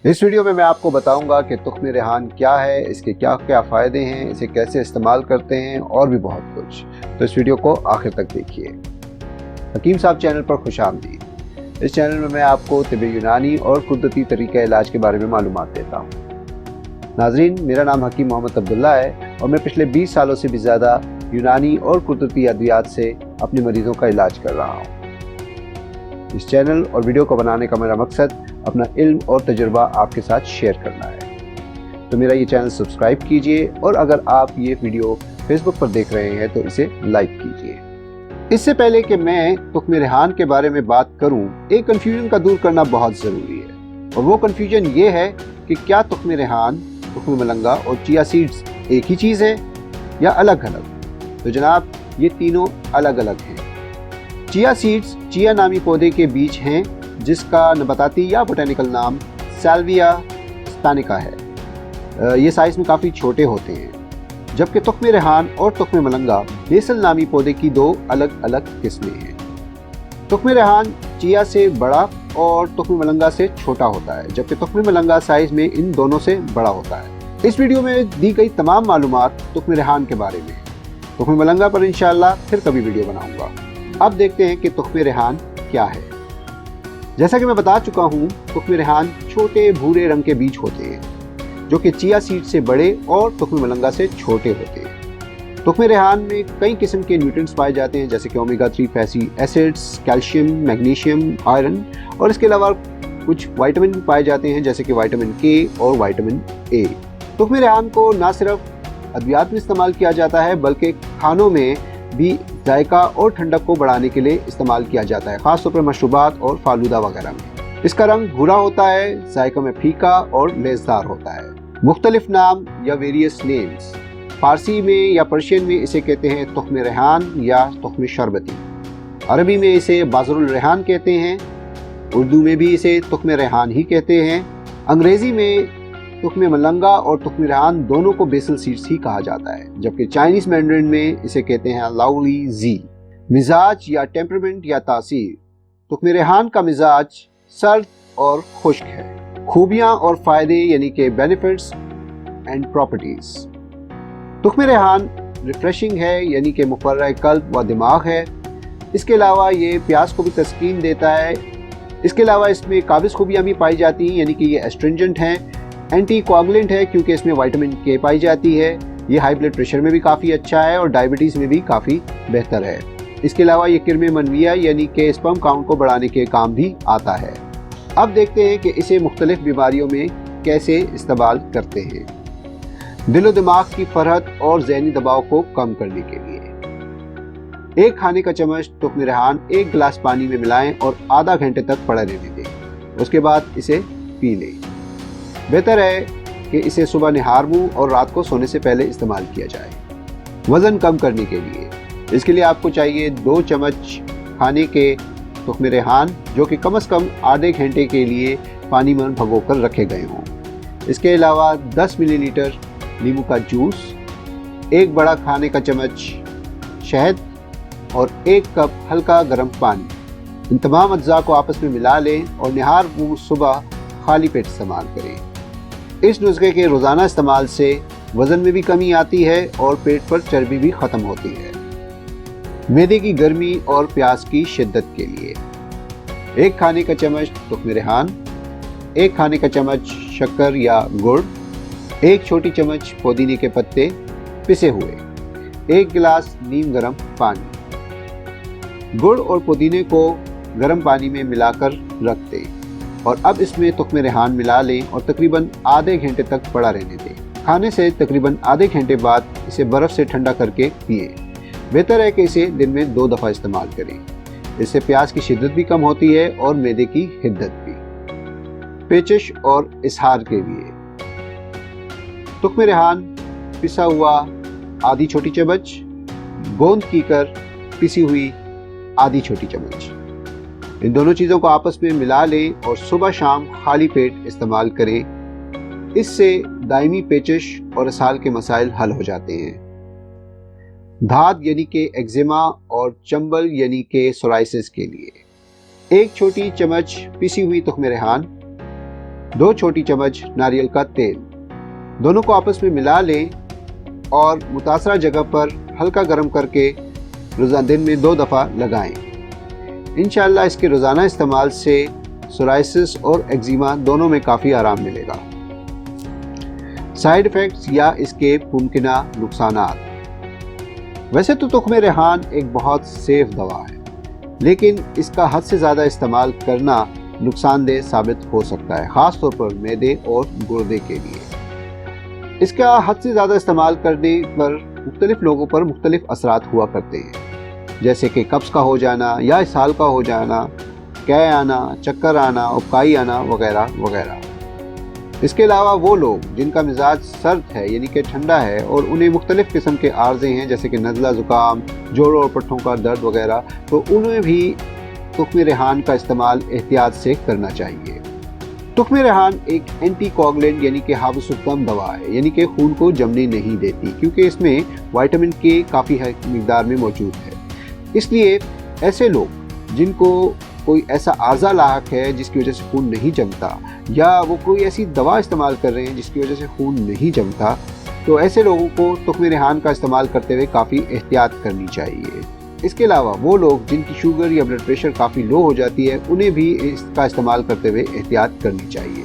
इस वीडियो में मैं आपको बताऊंगा कि तुख्म रेहान क्या है, इसके क्या क्या फ़ायदे हैं, इसे कैसे इस्तेमाल करते हैं और भी बहुत कुछ। तो इस वीडियो को आखिर तक देखिए। हकीम साहब चैनल पर खुशामदीद। इस चैनल में मैं आपको तिब यूनानी और कुदरती तरीक़ा इलाज के बारे में मालूमात देता हूँ। नाज़रीन, मेरा नाम हकीम मोहम्मद अब्दुल्ला है और मैं पिछले 20 सालों से भी ज़्यादा यूनानी और कुदरती अद्वियात से अपने मरीज़ों का इलाज कर रहा हूँ। इस चैनल और वीडियो को बनाने का मेरा मकसद अपना इल्म और तजुर्बा आपके साथ शेयर करना है। तो मेरा ये चैनल सब्सक्राइब कीजिए और अगर आप ये वीडियो फेसबुक पर देख रहे हैं तो इसे लाइक कीजिए। इससे पहले कि मैं तुख्म रेहान के बारे में बात करूं, एक कन्फ्यूजन का दूर करना बहुत ज़रूरी है और वो कन्फ्यूजन ये है कि क्या तुख्म रेहान, तुख्म मलंगा और चिया सीड्स एक ही चीज़ है या अलग अलग। तो जनाब, ये तीनों अलग अलग हैं। चिया सीड्स चिया नामी पौधे के बीज हैं जिसका नबाताती या बोटेनिकल नाम साल्विया स्तानिका है। ये साइज़ में काफ़ी छोटे होते हैं, जबकि तुख्म रेहान और तुख्म मलंगा बेसल नामी पौधे की दो अलग अलग किस्में हैं। तुख्म रेहान चिया से बड़ा और तुख्म मलंगा से छोटा होता है, जबकि तुख्म मलंगा साइज़ में इन दोनों से बड़ा होता है। इस वीडियो में दी गई तमाम मालूमात तुख्म रेहान के बारे में। तुख्म मलंगा पर इंशाअल्लाह फिर कभी वीडियो बनाऊंगा। अब देखते हैं कि तुख्म रेहान क्या है। जैसा कि मैं बता चुका हूँ, तुख्म रेहान छोटे भूरे रंग के बीज होते हैं जो कि चिया सीड से बड़े और तुख्म मलंगा से छोटे होते हैं। तुख्म रेहान में कई किस्म के न्यूट्रिएंट्स पाए जाते हैं, जैसे कि omega 3 fatty acids, calcium, magnesium, iron और इसके अलावा कुछ विटामिन भी पाए जाते हैं, जैसे कि विटामिन के और विटामिन ए। तुख्म रेहान को न सिर्फ अद्वियात में इस्तेमाल किया जाता है बल्कि खानों में भी जायका और ठंडक को बढ़ाने के लिए इस्तेमाल किया जाता है, खासतौर पर मशरूबात और फालूदा वगैरह में। इसका रंग भूरा होता है, जायका में फीका और लेसदार होता है। मुख्तलिफ नाम या वेरियस नेम्स, फारसी में या पर्शियन में इसे कहते हैं तुख्म रेहान या तुख्म शरबती, अरबी में इसे बाज़रुल रेहान कहते हैं, उर्दू में भी इसे तुख्म रेहान ही कहते हैं, अंग्रेज़ी में तुख्म मलंगा और तुख्म रेहान दोनों को बेसल सीड्स ही कहा जाता है, जबकि चाइनीज मैंडरिन में इसे कहते हैं लाउली जी। मिजाज या टेम्परामेंट या तासीर, तुख्म रेहान का मिजाज सर्द और खुश्क है। खूबियां और फायदे यानी कि बेनिफिट्स एंड प्रॉपर्टीज, तुख्म रेहान रिफ्रेशिंग है यानी कि मुफर्रह कल्ब व दिमाग है। इसके अलावा ये प्यास को भी तस्कीन देता है। इसके अलावा इसमें काबिज खूबियाँ भी पाई जाती हैं, यानी कि ये एस्ट्रिंजेंट हैं, एंटी कोआगुलेंट है क्योंकि इसमें विटामिन के पाई जाती है। ये हाई ब्लड प्रेशर में भी काफ़ी अच्छा है और डायबिटीज़ में भी काफ़ी बेहतर है। इसके अलावा ये किरम मनविया यानी कि स्पर्म काउंट को बढ़ाने के काम भी आता है। अब देखते हैं कि इसे मुख्तलिफ बीमारियों में कैसे इस्तेमाल करते हैं। दिलो दिमाग की फरहत और ज़हनी दबाव को कम करने के लिए एक खाने का चम्मच तुख्म रेहान एक गिलास पानी में मिलाएं और आधा घंटे तक पड़ा रहने दें। उसके बाद इसे पी लें। बेहतर है कि इसे सुबह निहार मुंह और रात को सोने से पहले इस्तेमाल किया जाए। वज़न कम करने के लिए इसके लिए आपको चाहिए 2 चम्मच खाने के तुख्म रेहान जो कि कम से कम आधे घंटे के लिए पानी में भिगोकर रखे गए हों। इसके अलावा 10 मिलीलीटर नींबू का जूस, 1 बड़ा खाने का चम्मच शहद और 1 कप हल्का गर्म पानी। इन तमाम अज्जा को आपस में मिला लें और निहार मुंह सुबह खाली पेट इस्तेमाल करें। इस नुस्खे के रोज़ाना इस्तेमाल से वज़न में भी कमी आती है और पेट पर चर्बी भी ख़त्म होती है। मैदे की गर्मी और प्यास की शिद्दत के लिए 1 खाने का चम्मच तुख्म रेहान, 1 खाने का चम्मच शक्कर या गुड़, 1 छोटी चम्मच पुदीने के पत्ते पिसे हुए, 1 गिलास नीम गर्म पानी। गुड़ और पुदीने को गर्म पानी में मिलाकर रख दें और अब इसमें तुख्म रेहान मिला लें और तकरीबन आधे घंटे तक पड़ा रहने दें। खाने से तकरीबन आधे घंटे बाद इसे बर्फ़ से ठंडा करके पिए। बेहतर है कि इसे दिन में 2 दफ़ा इस्तेमाल करें। इससे प्यास की शिद्दत भी कम होती है और मैदे की हिद्दत भी। पेचिश और इसहार के लिए तुख्म रेहान पिसा हुआ आधी छोटी चम्मच, गोंद कीकर पिसी हुई आधी छोटी चम्मच। इन दोनों चीज़ों को आपस में मिला लें और सुबह शाम खाली पेट इस्तेमाल करें। इससे दायमी पेचिश और इसहाल के मसाइल हल हो जाते हैं। धाद यानी कि एक्जिमा और चंबल यानी कि सोराइसिस के लिए 1 छोटी चम्मच पिसी हुई तुख्म रेहान, 2 छोटी चम्मच नारियल का तेल। दोनों को आपस में मिला लें और मुतासरा जगह पर हल्का गर्म करके रोज़ाना दिन में 2 दफ़ा लगाएं। इंशाअल्लाह इसके रोज़ाना इस्तेमाल से सोराइसिस और एक्जिमा दोनों में काफ़ी आराम मिलेगा। साइड इफ़ेक्ट्स या इसके मुमकिना नुकसानात। वैसे तो तुख्म रेहान एक बहुत सेफ दवा है, लेकिन इसका हद से ज़्यादा इस्तेमाल करना नुकसानदेह साबित हो सकता है, ख़ास तौर पर मैदे और गुर्दे के लिए। इसका हद से ज़्यादा इस्तेमाल करने पर मुख्तलिफ लोगों पर मुख्तलिफ असरात हुआ करते हैं, जैसे कि कब्ज़ का हो जाना या इसहाल का हो जाना, कै आना, चक्कर आना, उबकाई आना वगैरह वगैरह। इसके अलावा वो लोग जिनका मिजाज सर्द है यानी कि ठंडा है और उन्हें मुख्तलिफ किस्म के आर्ज़े हैं जैसे कि नज़ला, ज़ुकाम, जोड़ों और पट्ठों का दर्द वगैरह, तो उन्हें भी तुख्म रेहान का इस्तेमाल एहतियात से करना चाहिए। तुख्म रेहान एक एंटीकोगुलेंट यानी कि हाबिस-उद-दम दवा है, यानी कि खून को जमने नहीं देती, क्योंकि इसमें विटामिन के काफ़ी मिकदार में मौजूद है। इसलिए ऐसे लोग जिनको कोई ऐसा आर्ज़ा लाहक है जिसकी वजह से खून नहीं जमता, या वो कोई ऐसी दवा इस्तेमाल कर रहे हैं जिसकी वजह से खून नहीं जमता, तो ऐसे लोगों को तुख्म रेहान का इस्तेमाल करते हुए काफ़ी एहतियात करनी चाहिए। इसके अलावा वो लोग जिनकी शुगर या ब्लड प्रेशर काफ़ी लो हो जाती है, उन्हें भी इसका इस्तेमाल करते हुए एहतियात करनी चाहिए।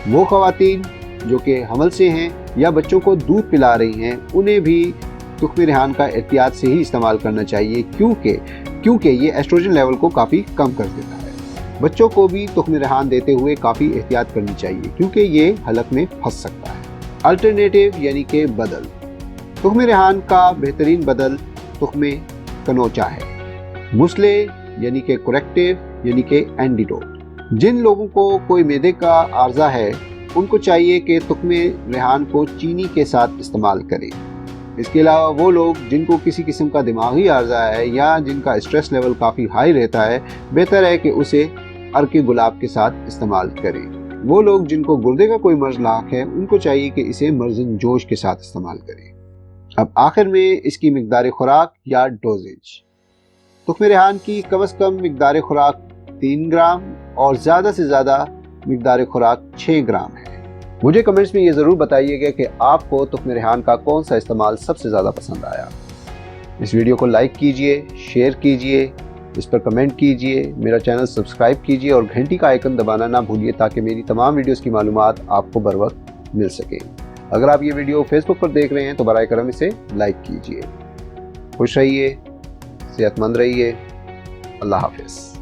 वो ख़वातीन जो कि हमल से हैं या बच्चों को दूध पिला रही हैं, उन्हें भी तुख्म रेहान का एहतियात से ही इस्तेमाल करना चाहिए, क्योंकि ये एस्ट्रोजन लेवल को काफ़ी कम कर देता है। बच्चों को भी तुख्म रेहान देते हुए काफ़ी एहतियात करनी चाहिए, क्योंकि ये हलक में फंस सकता है। अल्टरनेटिव यानी कि बदल। तुख्म रेहान का बेहतरीन बदल तुख्म कनोचा है। मुसले यानी कि कोरेक्टिव यानी कि एंटीडोट। जिन लोगों को कोई मैदे का आर्ज़ा है, उनको चाहिए कि तुख्म रेहान को चीनी के साथ इस्तेमाल करें। इसके अलावा वो लोग जिनको किसी किस्म का दिमागी आर्ज़ा है या जिनका स्ट्रेस लेवल काफ़ी हाई रहता है, बेहतर है कि उसे अर्के गुलाब के साथ इस्तेमाल करें। वो लोग जिनको गुर्दे का कोई मर्ज़ लाक है, उनको चाहिए कि इसे मर्ज़न जोश के साथ इस्तेमाल करें। अब आखिर में इसकी मिकदार खुराक या डोजेज। तुख्म रेहान की कम से कम मिकदार खुराक 3 ग्राम और ज़्यादा से ज़्यादा मिकदार खुराक 6 ग्राम है। मुझे कमेंट्स में ये ज़रूर बताइएगा कि आपको तुख्म रेहान का कौन सा इस्तेमाल सबसे ज़्यादा पसंद आया। इस वीडियो को लाइक कीजिए, शेयर कीजिए, इस पर कमेंट कीजिए, मेरा चैनल सब्सक्राइब कीजिए और घंटी का आइकन दबाना ना भूलिए, ताकि मेरी तमाम वीडियोस की मालूमात आपको बर वक्त मिल सके। अगर आप ये वीडियो फेसबुक पर देख रहे हैं तो बराए करम इसे लाइक कीजिए। खुश रहिए, सेहतमंद रहिए। अल्लाह हाफ़िज़।